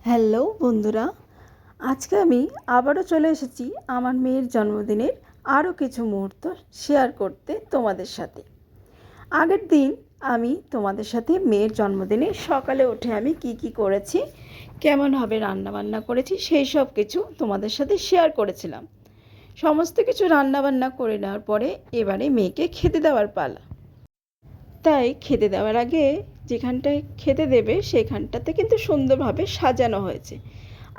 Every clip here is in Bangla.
হ্যালো বন্ধুরা, আজকে আমি আবারও চলে এসেছি আমার মেয়ের জন্মদিনের আরও কিছু মুহূর্ত শেয়ার করতে তোমাদের সাথে। আগের দিন আমি তোমাদের সাথে মেয়ের জন্মদিনে সকালে উঠে আমি কি করেছি, কেমনভাবে রান্নাবান্না করেছি সেই সব কিছু তোমাদের সাথে শেয়ার করেছিলাম। সমস্ত কিছু রান্নাবান্না করে নেওয়ার পরে এবারে মেয়েকে খেতে দেওয়ার পালা। তাই খেতে দেওয়ার আগে যেখানটায় খেতে দেবে সেখানটাতে কিন্তু সুন্দরভাবে সাজানো হয়েছে।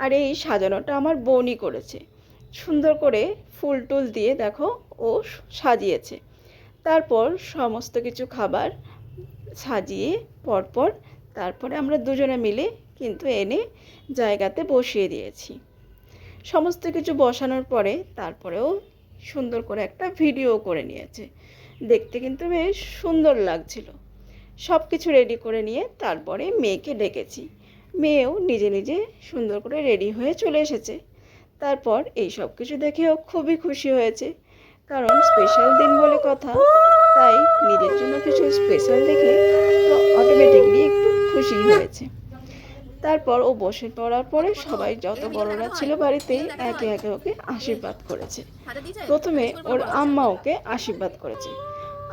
আর এই সাজানোটা আমার বোনই করেছে। সুন্দর করে ফুল টুল দিয়ে দেখো ও সাজিয়েছে। তারপর সমস্ত কিছু খাবার সাজিয়ে পরপর তারপরে আমরা দুজনে মিলে কিন্তু এনে জায়গাতে বসিয়ে দিয়েছি। সমস্ত কিছু বসানোর পরে তারপরেও সুন্দর করে একটা ভিডিও করে নিয়েছে। দেখতে কিন্তু বেশ সুন্দর লাগছিল। সব কিছু রেডি করে নিয়ে তারপরে মেয়েকে ডেকেছি। মেয়েও নিজে নিজে সুন্দর করে রেডি হয়ে চলে এসেছে। তারপর এই সব কিছু দেখেও খুবই খুশি হয়েছে, কারণ স্পেশাল দিন বলে কথা। তাই নিজের জন্য কিছু স্পেশাল দেখে তো অটোমেটিকলি একটু খুশি হয়েছে। তারপর ও বসে পড়ার পরে সবাই যত বড়রা ছিল বাড়িতে একে একে ওকে আশীর্বাদ করেছে। প্রথমে ওর আম্মা ওকে আশীর্বাদ করেছে।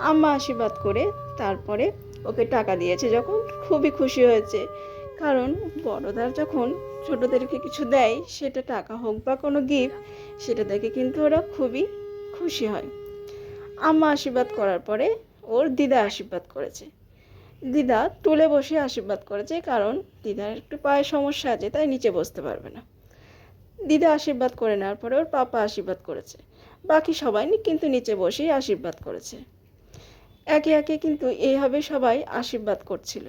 আম্মা আশীর্বাদ করে তারপরে ওকে টাকা দিয়েছে, যখন খুবই খুশি হয়েছে। কারণ বড়দের যখন ছোটদেরকে কিছু দেয়, সেটা টাকা হোক বা কোনো গিফট, সেটা দেখে কিন্তু ওরা খুবই খুশি হয়। আম্মা আশীর্বাদ করার পরে ওর দিদা আশীর্বাদ করেছে। দিদা টুলে বসে আশীর্বাদ করেছে, কারণ দিদার একটু পায়ের সমস্যা আছে, তাই নিচে বসতে পারবে না। দিদা আশীর্বাদ করে নেওয়ার পরে ওর পাপা আশীর্বাদ করেছে। বাকি সবাই কিন্তু নিচে বসেই আশীর্বাদ করেছে। একে একে কিন্তু এইভাবে সবাই আশীর্বাদ করছিল।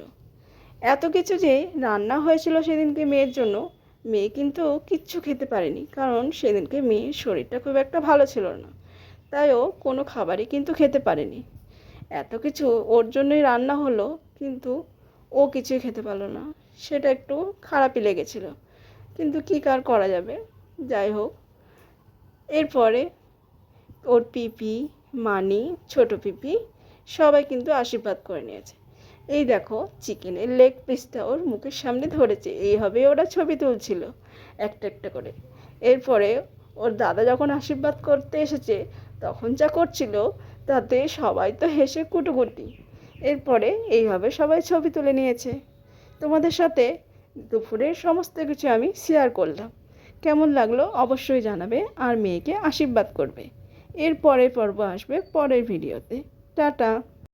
এত কিছু যে রান্না হয়েছিল সেদিনকে মেয়ের জন্য, মেয়ে কিন্তু কিচ্ছু খেতে পারেনি, কারণ সেদিনকে মেয়ের শরীরটা খুব একটা ভালো ছিল না। তাই ও কোনো খাবারই কিন্তু খেতে পারেনি। এত কিছু ওর জন্যই রান্না হলো, কিন্তু ও কিছুই খেতে পারলো না। সেটা একটু খারাপই লেগেছিল, কিন্তু কী কার করা যাবে। যাই হোক, এরপরে ওর পিপি, মানি, ছোট পিপি সবাই কিন্তু আশীর্বাদ করে নিয়েছে। এই দেখো চিকেনের লেগ পিসটা ওর মুখের সামনে ধরেছে, এইভাবে ওরা ছবি তুলছিল একটা একটা করে। এরপরে ওর দাদা যখন আশীর্বাদ করতে এসেছে তখন যা করছিল তাতে সবাই তো হেসে কুটোকুটি। এরপরে এইভাবে সবাই ছবি তুলে নিয়েছে। তোমাদের সাথে দুপুরের সমস্ত কিছু আমি শেয়ার করলাম। কেমন লাগলো অবশ্যই জানাবে, আর মেয়েকে আশীর্বাদ করবে। এর পরের পর্ব আসবে পরের ভিডিওতে। টাটা।